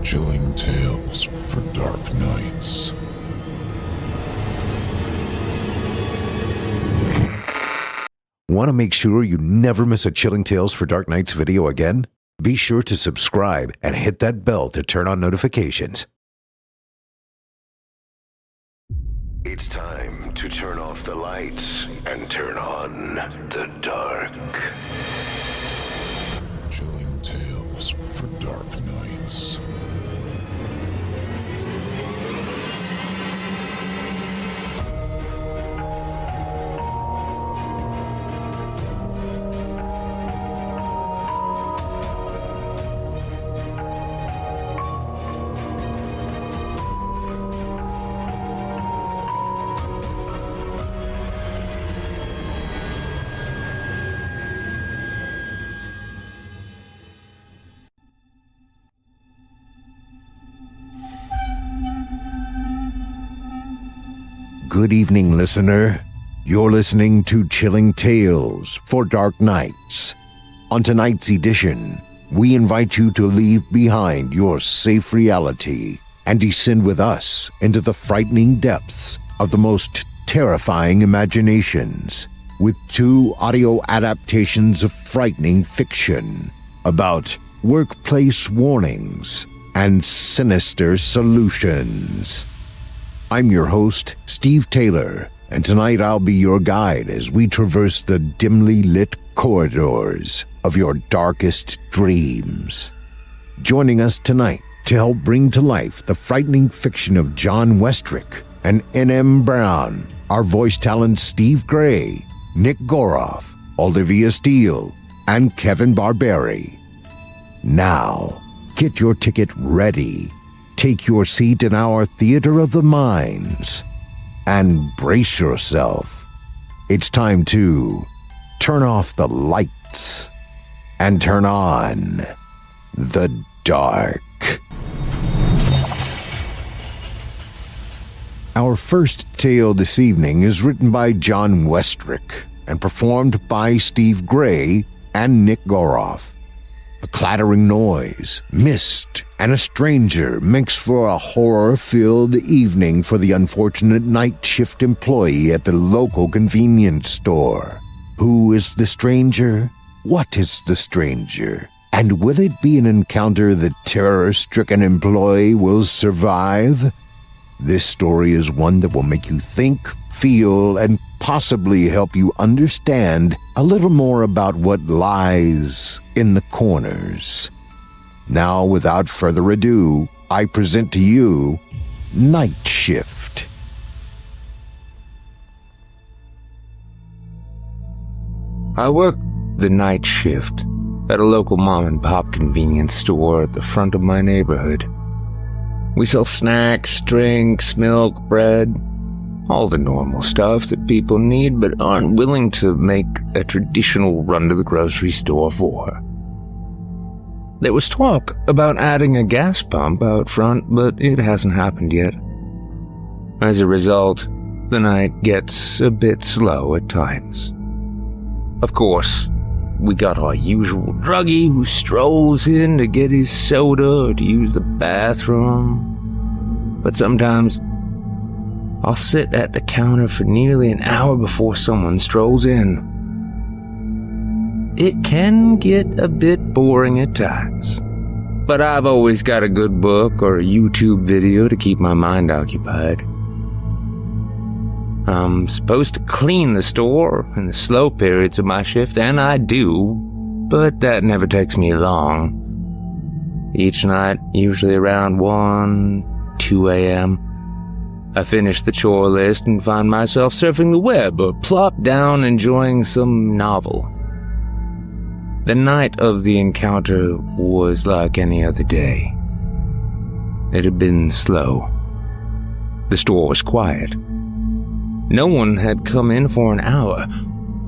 Chilling tales for dark nights. Want to make sure you never miss a Chilling Tales for Dark Nights video again? Be sure to subscribe and hit that bell to turn on notifications. It's time to turn off the lights and turn on the dark. Chilling tales for dark nights. Good evening, listener. You're listening to Chilling Tales for Dark Nights. On tonight's edition, we invite you to leave behind your safe reality and descend with us into the frightening depths of the most terrifying imaginations with 2 audio adaptations of frightening fiction about workplace warnings and sinister solutions. I'm your host, Steve Taylor, and tonight I'll be your guide as we traverse the dimly lit corridors of your darkest dreams. Joining us tonight to help bring to life the frightening fiction of John Westrick and N.M. Brown are voice talents Steve Gray, Nick Goroff, Olivia Steele, and Kevin Barbare. Now, get your ticket ready. Take your seat in our theater of the minds and brace yourself. It's time to turn off the lights and turn on the dark. Our first tale this evening is written by John Westrick and performed by Steve Gray and Nick Goroff. A clattering noise, mist, and a stranger makes for a horror-filled evening for the unfortunate night shift employee at the local convenience store. Who is the stranger? What is the stranger? And will it be an encounter the terror-stricken employee will survive? This story is one that will make you think, feel, and possibly help you understand a little more about what lies in the corners. Now, without further ado, I present to you Night Shift. I work the night shift at a local mom-and-pop convenience store at the front of my neighborhood. We sell snacks, drinks, milk, bread, all the normal stuff that people need but aren't willing to make a traditional run to the grocery store for. There was talk about adding a gas pump out front, but it hasn't happened yet. As a result, the night gets a bit slow at times. Of course, we got our usual druggie who strolls in to get his soda or to use the bathroom. But sometimes, I'll sit at the counter for nearly an hour before someone strolls in. It can get a bit boring at times, but I've always got a good book or a YouTube video to keep my mind occupied. I'm supposed to clean the store in the slow periods of my shift, and I do, but that never takes me long. Each night, usually around 1, 2 a.m., I finish the chore list and find myself surfing the web or plop down enjoying some novel. The night of the encounter was like any other day. It had been slow. The store was quiet. No one had come in for an hour.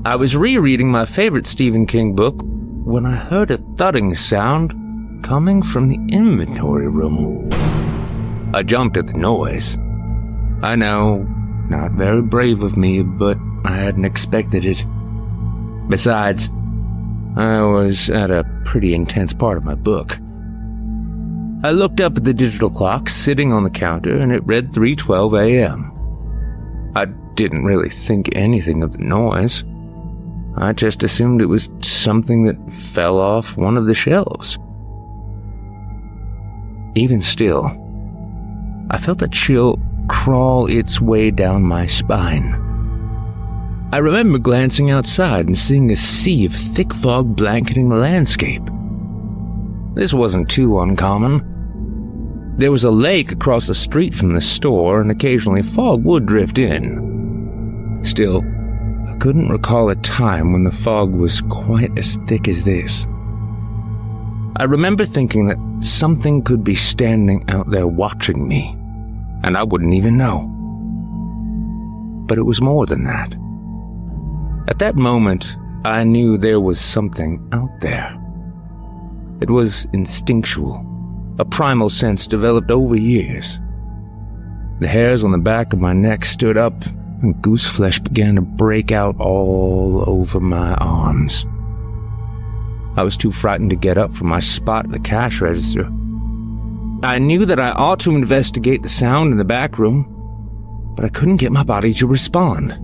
I was rereading my favorite Stephen King book when I heard a thudding sound coming from the inventory room. I jumped at the noise. I know, not very brave of me, but I hadn't expected it. Besides, I was at a pretty intense part of my book. I looked up at the digital clock sitting on the counter, and it read 3:12 a.m. I didn't really think anything of the noise. I just assumed it was something that fell off one of the shelves. Even still, I felt a chill crawl its way down my spine. I remember glancing outside and seeing a sea of thick fog blanketing the landscape. This wasn't too uncommon. There was a lake across the street from the store, and occasionally fog would drift in. Still, I couldn't recall a time when the fog was quite as thick as this. I remember thinking that something could be standing out there watching me, and I wouldn't even know. But it was more than that. At that moment, I knew there was something out there. It was instinctual, a primal sense developed over years. The hairs on the back of my neck stood up, and goose flesh began to break out all over my arms. I was too frightened to get up from my spot at the cash register. I knew that I ought to investigate the sound in the back room, but I couldn't get my body to respond.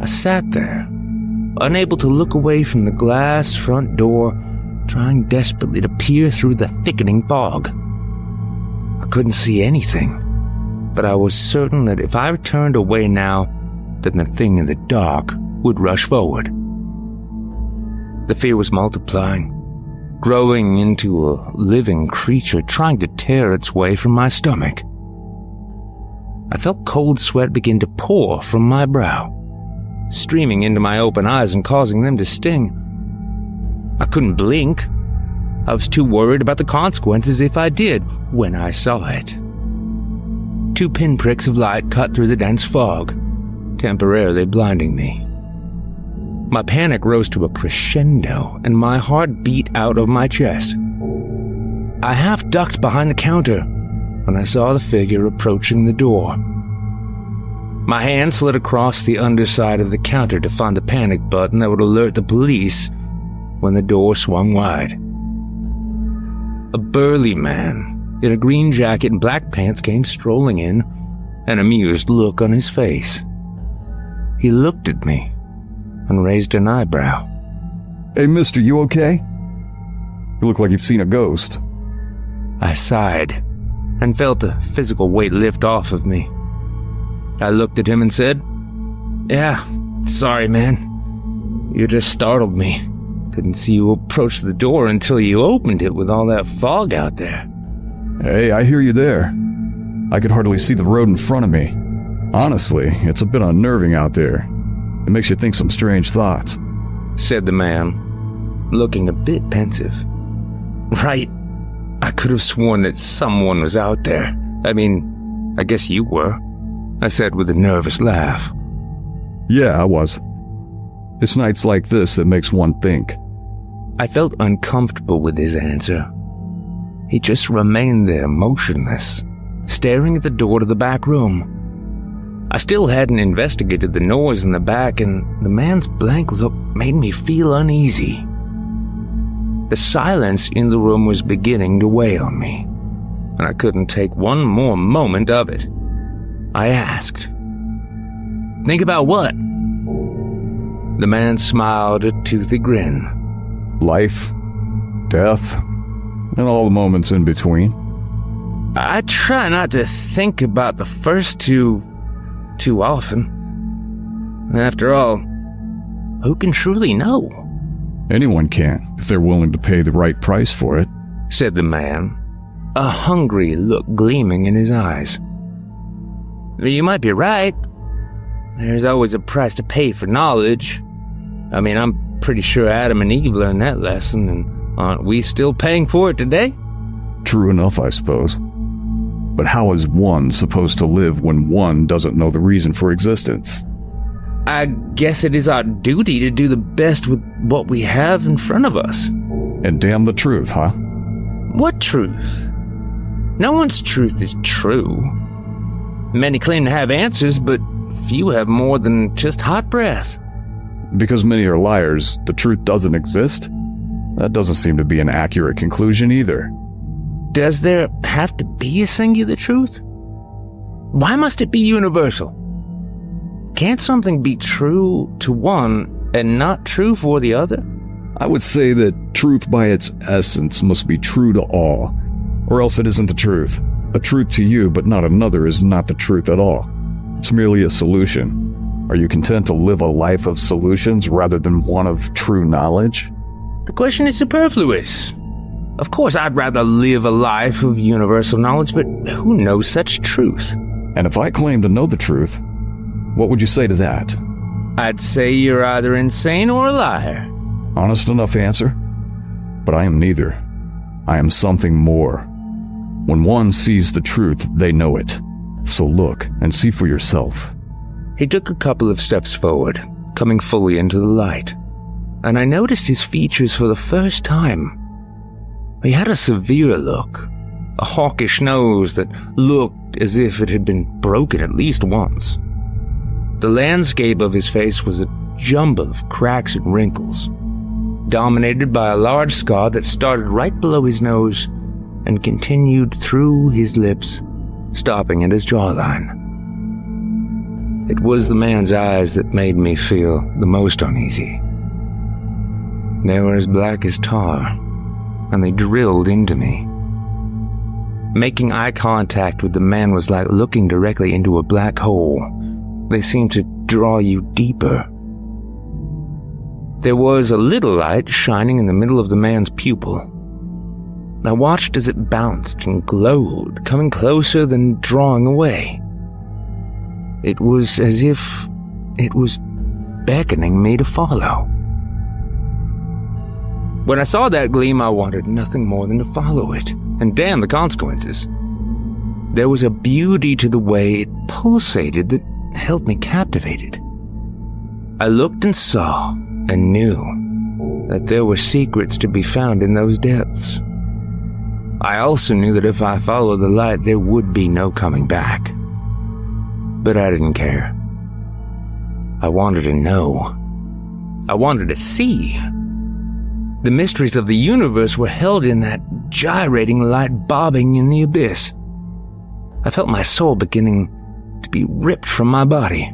I sat there, unable to look away from the glass front door, trying desperately to peer through the thickening fog. I couldn't see anything, but I was certain that if I turned away now, then the thing in the dark would rush forward. The fear was multiplying, growing into a living creature trying to tear its way from my stomach. I felt cold sweat begin to pour from my brow, streaming into my open eyes and causing them to sting. I couldn't blink. I was too worried about the consequences if I did when I saw it. 2 pinpricks of light cut through the dense fog, temporarily blinding me. My panic rose to a crescendo, and my heart beat out of my chest. I half ducked behind the counter when I saw the figure approaching the door. My hand slid across the underside of the counter to find the panic button that would alert the police when the door swung wide. A burly man in a green jacket and black pants came strolling in, an amused look on his face. He looked at me and raised an eyebrow. Hey, mister, you okay? You look like you've seen a ghost. I sighed and felt a physical weight lift off of me. I looked at him and said, "Yeah, sorry, man. You just startled me. Couldn't see you approach the door until you opened it with all that fog out there." Hey, I hear you there. I could hardly see the road in front of me. Honestly, it's a bit unnerving out there. It makes you think some strange thoughts," said the man, looking a bit pensive. "Right. I could have sworn that someone was out there. I mean, I guess you were," I said with a nervous laugh. "Yeah, I was. It's nights like this that makes one think." I felt uncomfortable with his answer. He just remained there, motionless, staring at the door to the back room. I still hadn't investigated the noise in the back, and the man's blank look made me feel uneasy. The silence in the room was beginning to weigh on me, and I couldn't take one more moment of it. I asked, "Think about what?" The man smiled a toothy grin. Life, death, and all the moments in between. I try not to think about the first two too often. After all, who can truly know? Anyone can, if they're willing to pay the right price for it, said the man, a hungry look gleaming in his eyes. You might be right. There's always a price to pay for knowledge. I mean, I'm pretty sure Adam and Eve learned that lesson, and aren't we still paying for it today? True enough, I suppose. But how is one supposed to live when one doesn't know the reason for existence? I guess it is our duty to do the best with what we have in front of us. And damn the truth, huh? What truth? No one's truth is true. Many claim to have answers, but few have more than just hot breath. Because many are liars, the truth doesn't exist? That doesn't seem to be an accurate conclusion either. Does there have to be a singular truth? Why must it be universal? Can't something be true to one and not true for the other? I would say that truth by its essence must be true to all, or else it isn't the truth. A truth to you but not another is not the truth at all. It's merely a solution. Are you content to live a life of solutions rather than one of true knowledge? The question is superfluous. Of course, I'd rather live a life of universal knowledge, but who knows such truth? And if I claim to know the truth, what would you say to that? I'd say you're either insane or a liar. Honest enough answer? But I am neither. I am something more. When one sees the truth, they know it. So look and see for yourself. He took a couple of steps forward, coming fully into the light, and I noticed his features for the first time. He had a severe look, a hawkish nose that looked as if it had been broken at least once. The landscape of his face was a jumble of cracks and wrinkles, dominated by a large scar that started right below his nose and continued through his lips, stopping at his jawline. It was the man's eyes that made me feel the most uneasy. They were as black as tar, and they drilled into me. Making eye contact with the man was like looking directly into a black hole. They seemed to draw you deeper. There was a little light shining in the middle of the man's pupil. I watched as it bounced and glowed, coming closer then drawing away. It was as if it was beckoning me to follow. When I saw that gleam, I wanted nothing more than to follow it, and damn the consequences. There was a beauty to the way it pulsated that held me captivated. I looked and saw and knew that there were secrets to be found in those depths. I also knew that if I followed the light, there would be no coming back. But I didn't care. I wanted to know. I wanted to see. The mysteries of the universe were held in that gyrating light bobbing in the abyss. I felt my soul beginning to be ripped from my body,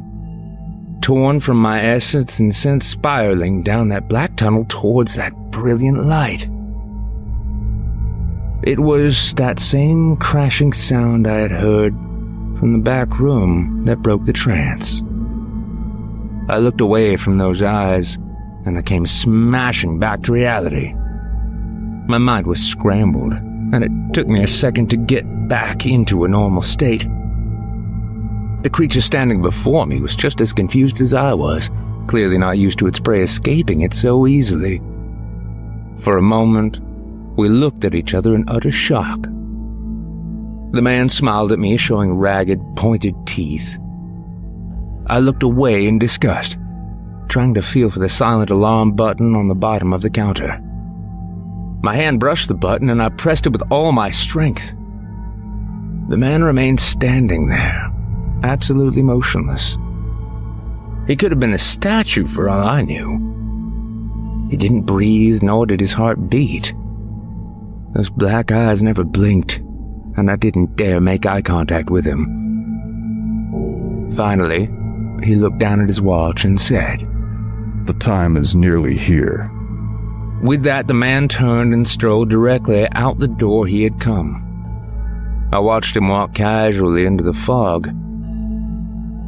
torn from my essence and sent spiraling down that black tunnel towards that brilliant light. It was that same crashing sound I had heard from the back room that broke the trance. I looked away from those eyes, and I came smashing back to reality. My mind was scrambled, and it took me a second to get back into a normal state. The creature standing before me was just as confused as I was, clearly not used to its prey escaping it so easily. For a moment, we looked at each other in utter shock. The man smiled at me, showing ragged, pointed teeth. I looked away in disgust, trying to feel for the silent alarm button on the bottom of the counter. My hand brushed the button, and I pressed it with all my strength. The man remained standing there, absolutely motionless. He could have been a statue for all I knew. He didn't breathe, nor did his heart beat. Those black eyes never blinked, and I didn't dare make eye contact with him. Finally, he looked down at his watch and said, "The time is nearly here." With that, the man turned and strolled directly out the door he had come. I watched him walk casually into the fog.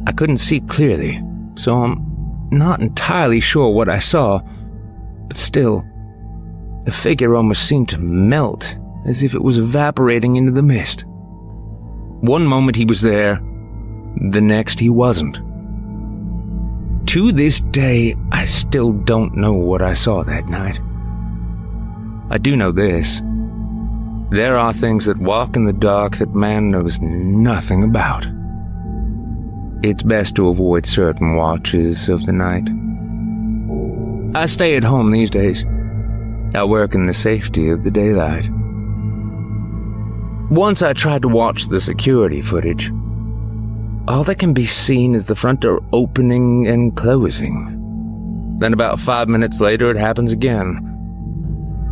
I couldn't see clearly, so I'm not entirely sure what I saw, but still, the figure almost seemed to melt, as if it was evaporating into the mist. One moment he was there, the next he wasn't. To this day, I still don't know what I saw that night. I do know this. There are things that walk in the dark that man knows nothing about. It's best to avoid certain watches of the night. I stay at home these days. I work in the safety of the daylight. Once I tried to watch the security footage. All that can be seen is the front door opening and closing. Then about 5 minutes later, it happens again.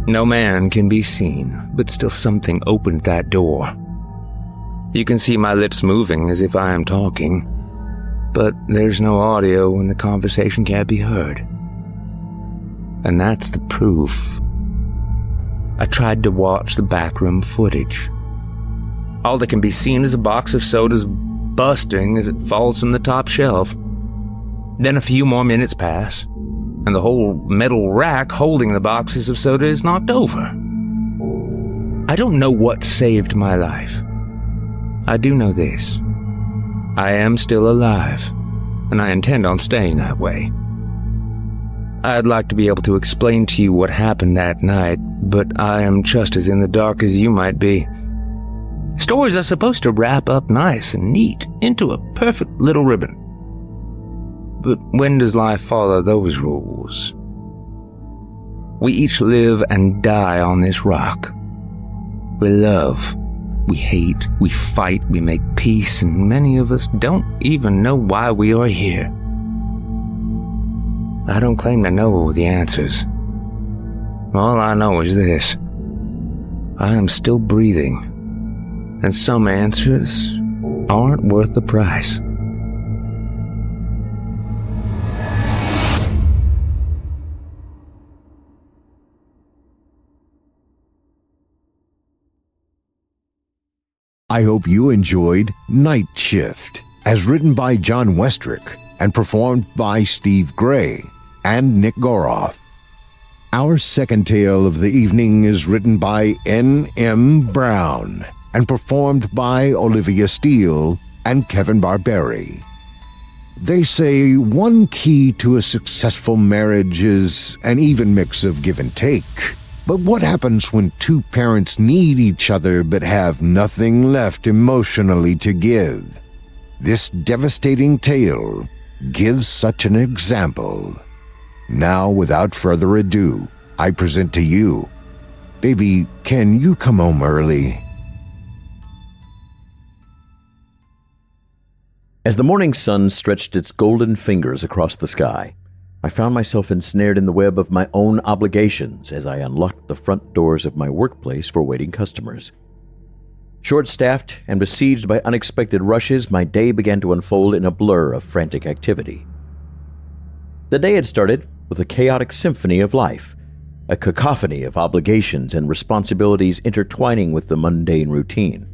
No man can be seen, but still something opened that door. You can see my lips moving as if I am talking, but there's no audio when the conversation can't be heard. And that's the proof. I tried to watch the backroom footage. All that can be seen is a box of sodas busting as it falls from the top shelf. Then a few more minutes pass, and the whole metal rack holding the boxes of soda is knocked over. I don't know what saved my life. I do know this. I am still alive, and I intend on staying that way. I'd like to be able to explain to you what happened that night, but I am just as in the dark as you might be. Stories are supposed to wrap up nice and neat into a perfect little ribbon. But when does life follow those rules? We each live and die on this rock. We love, we hate, we fight, we make peace, and many of us don't even know why we are here. I don't claim to know the answers. All I know is this. I am still breathing, and some answers aren't worth the price. I hope you enjoyed Night Shift, as written by John Westrick and performed by Steve Gray and Nick Goroff. Our second tale of the evening is written by N.M. Brown and performed by Olivia Steele and Kevin Barbare. They say one key to a successful marriage is an even mix of give and take. But what happens when two parents need each other but have nothing left emotionally to give? This devastating tale gives such an example. Now, without further ado, I present to you, Baby, Can You Come Home Early? As the morning sun stretched its golden fingers across the sky, I found myself ensnared in the web of my own obligations as I unlocked the front doors of my workplace for waiting customers. Short-staffed and besieged by unexpected rushes, my day began to unfold in a blur of frantic activity. The day had started with a chaotic symphony of life, a cacophony of obligations and responsibilities intertwining with the mundane routine.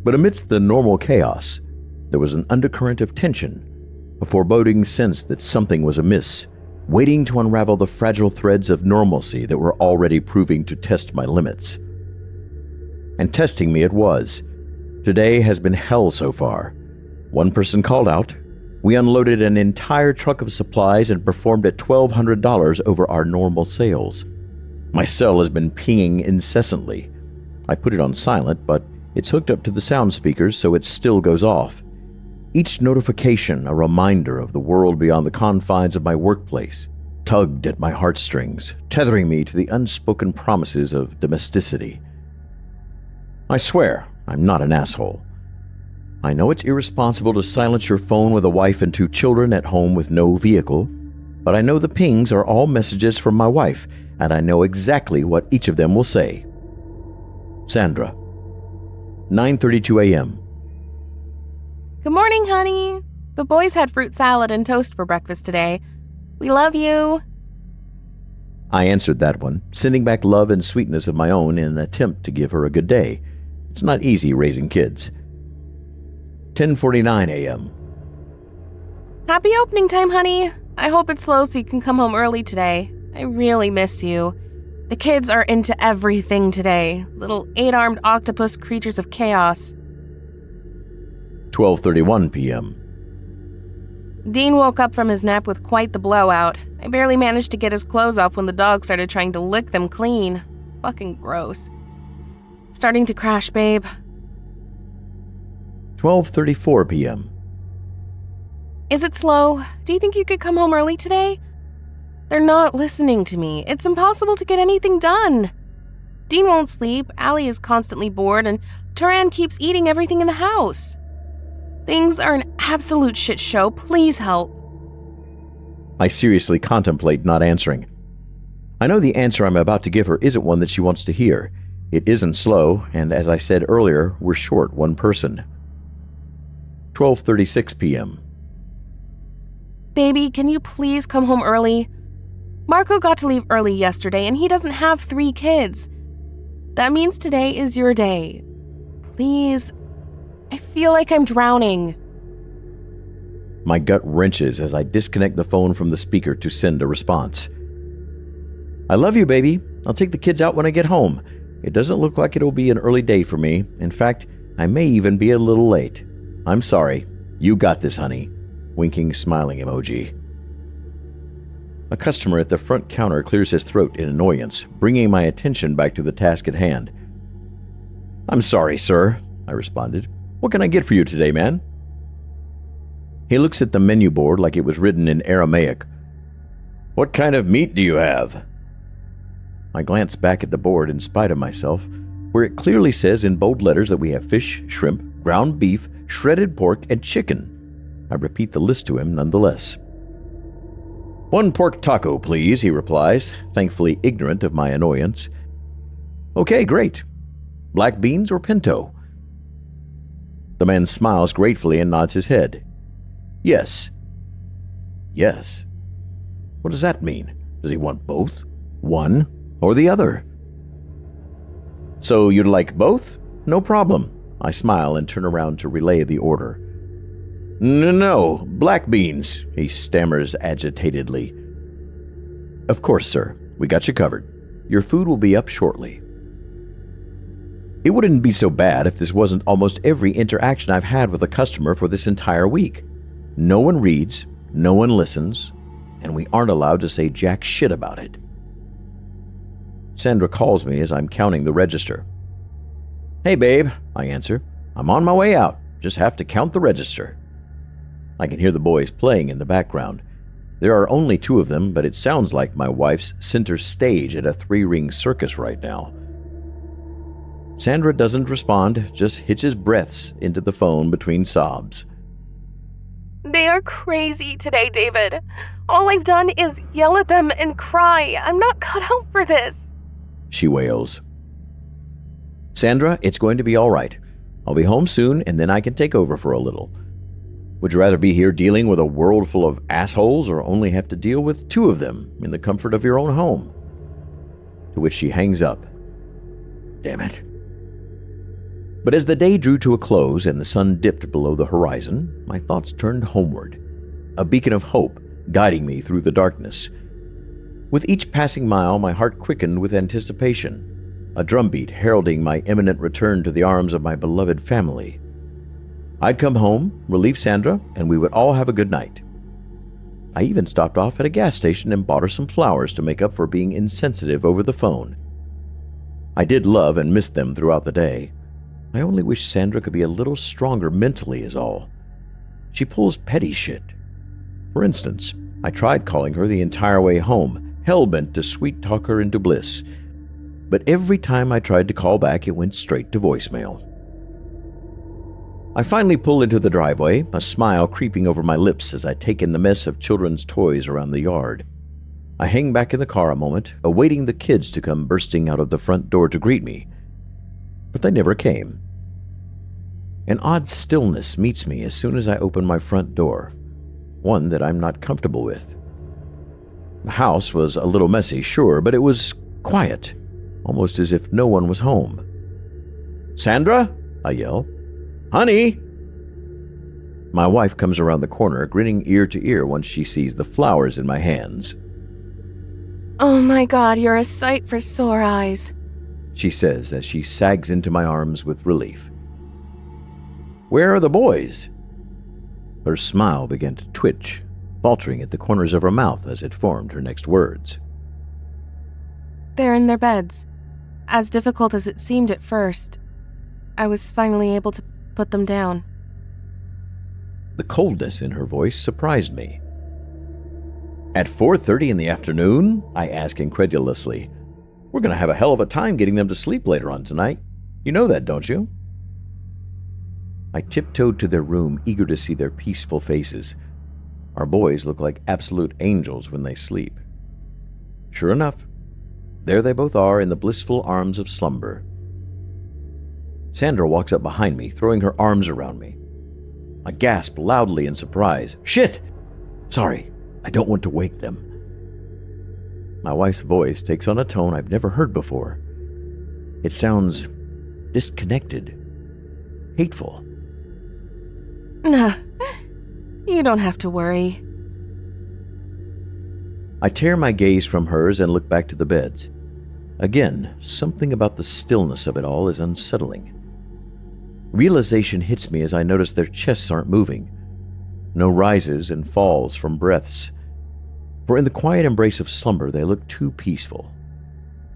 But amidst the normal chaos, there was an undercurrent of tension, a foreboding sense that something was amiss, waiting to unravel the fragile threads of normalcy that were already proving to test my limits. And testing me it was. Today has been hell so far. One person called out. We unloaded an entire truck of supplies and performed at $1,200 over our normal sales. My cell has been pinging incessantly. I put it on silent, but it's hooked up to the sound speakers, so it still goes off. Each notification a reminder of the world beyond the confines of my workplace, tugged at my heartstrings, tethering me to the unspoken promises of domesticity. I swear I'm not an asshole. I know it's irresponsible to silence your phone with a wife and 2 children at home with no vehicle, but I know the pings are all messages from my wife, and I know exactly what each of them will say. Sandra, 9:32 a.m. Good morning, honey. The boys had fruit salad and toast for breakfast today. We love you. I answered that one, sending back love and sweetness of my own in an attempt to give her a good day. It's not easy raising kids. 10:49 a.m. Happy opening time, honey. I hope it's slow so you can come home early today. I really miss you. The kids are into everything today. Little 8-armed octopus creatures of chaos. 12:31 p.m. Dean woke up from his nap with quite the blowout. I barely managed to get his clothes off when the dog started trying to lick them clean. Fucking gross. Starting to crash, babe. 12:34 p.m. Is it slow? Do you think you could come home early today? They're not listening to me. It's impossible to get anything done. Dean won't sleep, Allie is constantly bored, and Turan keeps eating everything in the house. Things are an absolute shit show. Please help. I seriously contemplate not answering. I know the answer I'm about to give her isn't one that she wants to hear. It isn't slow, and as I said earlier, we're short one person. 12:36 p.m. Baby, can you please come home early? Marco got to leave early yesterday, and he doesn't have 3 kids. That means today is your day. Please, I feel like I'm drowning. My gut wrenches as I disconnect the phone from the speaker to send a response. I love you, baby. I'll take the kids out when I get home. It doesn't look like it'll be an early day for me. In fact, I may even be a little late. I'm sorry. You got this, honey. Winking, smiling emoji. A customer at the front counter clears his throat in annoyance, bringing my attention back to the task at hand. I'm sorry, sir, I responded. What can I get for you today, man? He looks at the menu board like it was written in Aramaic. What kind of meat do you have? I glance back at the board in spite of myself, where it clearly says in bold letters that we have fish, shrimp, ground beef, shredded pork, and chicken. I repeat the list to him nonetheless. 1 pork taco, please, he replies, thankfully ignorant of my annoyance. Okay, great. Black beans or pinto? The man smiles gratefully and nods his head. Yes. Yes. What does that mean? Does he want both? One or the other? So you'd like both? No problem. I smile and turn around to relay the order. No, black beans, he stammers agitatedly. Of course, sir. We got you covered. Your food will be up shortly. It wouldn't be so bad if this wasn't almost every interaction I've had with a customer for this entire week. No one reads, no one listens, and we aren't allowed to say jack shit about it. Sandra calls me as I'm counting the register. Hey, babe, I answer. I'm on my way out. Just have to count the register. I can hear the boys playing in the background. There are only 2 of them, but it sounds like my wife's center stage at a 3-ring circus right now. Sandra doesn't respond, just hitches breaths into the phone between sobs. They are crazy today, David. All I've done is yell at them and cry. I'm not cut out for this. She wails. Sandra, it's going to be all right. I'll be home soon, and then I can take over for a little. Would you rather be here dealing with a world full of assholes or only have to deal with 2 of them in the comfort of your own home? To which she hangs up. Damn it. But as the day drew to a close and the sun dipped below the horizon, my thoughts turned homeward, a beacon of hope guiding me through the darkness. With each passing mile, my heart quickened with anticipation, a drumbeat heralding my imminent return to the arms of my beloved family. I'd come home, relieve Sandra, and we would all have a good night. I even stopped off at a gas station and bought her some flowers to make up for being insensitive over the phone. I did love and miss them throughout the day. I only wish Sandra could be a little stronger mentally is all. She pulls petty shit. For instance, I tried calling her the entire way home, hell-bent to sweet-talk her into bliss. But every time I tried to call back, it went straight to voicemail. I finally pull into the driveway, a smile creeping over my lips as I take in the mess of children's toys around the yard. I hang back in the car a moment, awaiting the kids to come bursting out of the front door to greet me. But they never came. An odd stillness meets me as soon as I open my front door, one that I'm not comfortable with. The house was a little messy, sure, but it was quiet, almost as if no one was home. "Sandra?" I yell. "Honey!" My wife comes around the corner, grinning ear to ear once she sees the flowers in my hands. Oh my God, you're a sight for sore eyes, she says as she sags into my arms with relief. "Where are the boys?" Her smile began to twitch, faltering at the corners of her mouth as it formed her next words. They're in their beds. As difficult as it seemed at first, I was finally able to put them down. The coldness in her voice surprised me. "At 4:30 in the afternoon?" I ask incredulously. "We're going to have a hell of a time getting them to sleep later on tonight. You know that, don't you?" I tiptoed to their room, eager to see their peaceful faces. Our boys look like absolute angels when they sleep. Sure enough, There they both are in the blissful arms of slumber. Sandra walks up behind me, throwing her arms around me. I gasp loudly in surprise. Shit! Sorry, I don't want to wake them. My wife's voice takes on a tone I've never heard before. It sounds disconnected, hateful. Nah, you don't have to worry. I tear my gaze from hers and look back to the beds. Again, something about the stillness of it all is unsettling. Realization hits me as I notice their chests aren't moving. No rises and falls from breaths. For in the quiet embrace of slumber, they look too peaceful,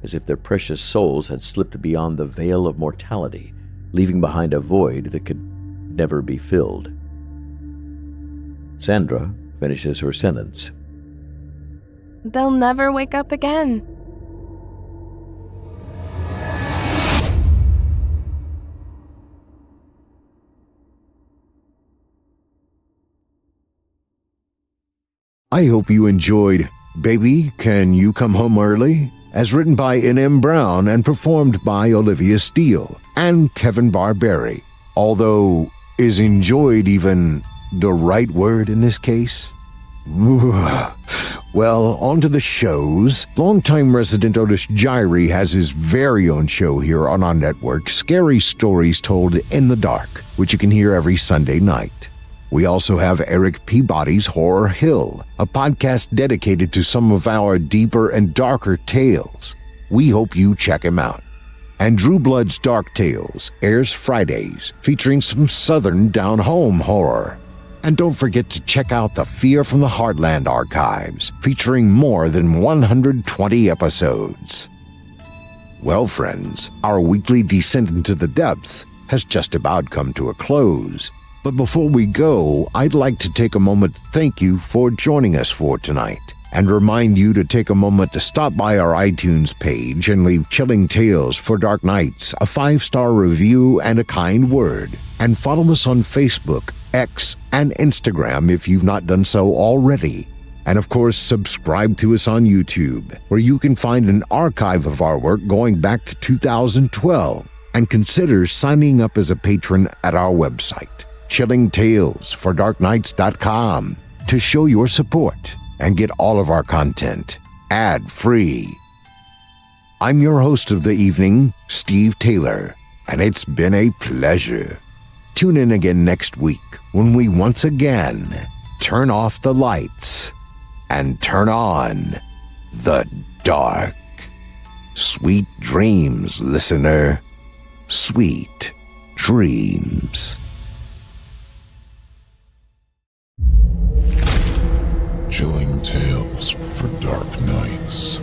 as if their precious souls had slipped beyond the veil of mortality, leaving behind a void that could never be filled. Sandra finishes her sentence. They'll never wake up again. I hope you enjoyed Baby, Can You Come Home Early? As written by N.M. Brown and performed by Olivia Steele and Kevin Barbare. Although, is enjoyed even the right word in this case? Well, on to the shows. Longtime resident Otis Gyrie has his very own show here on our network, Scary Stories Told in the Dark, which you can hear every Sunday night. We also have Eric Peabody's Horror Hill, a podcast dedicated to some of our deeper and darker tales. We hope you check him out. And Drew Blood's Dark Tales airs Fridays, featuring some southern down-home horror. And don't forget to check out the Fear from the Heartland archives, featuring more than 120 episodes. Well, friends, our weekly descent into the depths has just about come to a close. But before we go, I'd like to take a moment to thank you for joining us for tonight, and remind you to take a moment to stop by our iTunes page and leave Chilling Tales for Dark Nights a 5-star review and a kind word, and follow us on Facebook, X, and Instagram if you've not done so already. And of course, subscribe to us on YouTube, where you can find an archive of our work going back to 2012, and consider signing up as a patron at our website, chillingtalesfordarknights.com, to show your support and get all of our content ad-free. I'm your host of the evening, Steve Taylor, and it's been a pleasure. Tune in again next week when we once again turn off the lights and turn on the dark. Sweet dreams, listener. Sweet dreams. Chilling Tales for Dark Nights.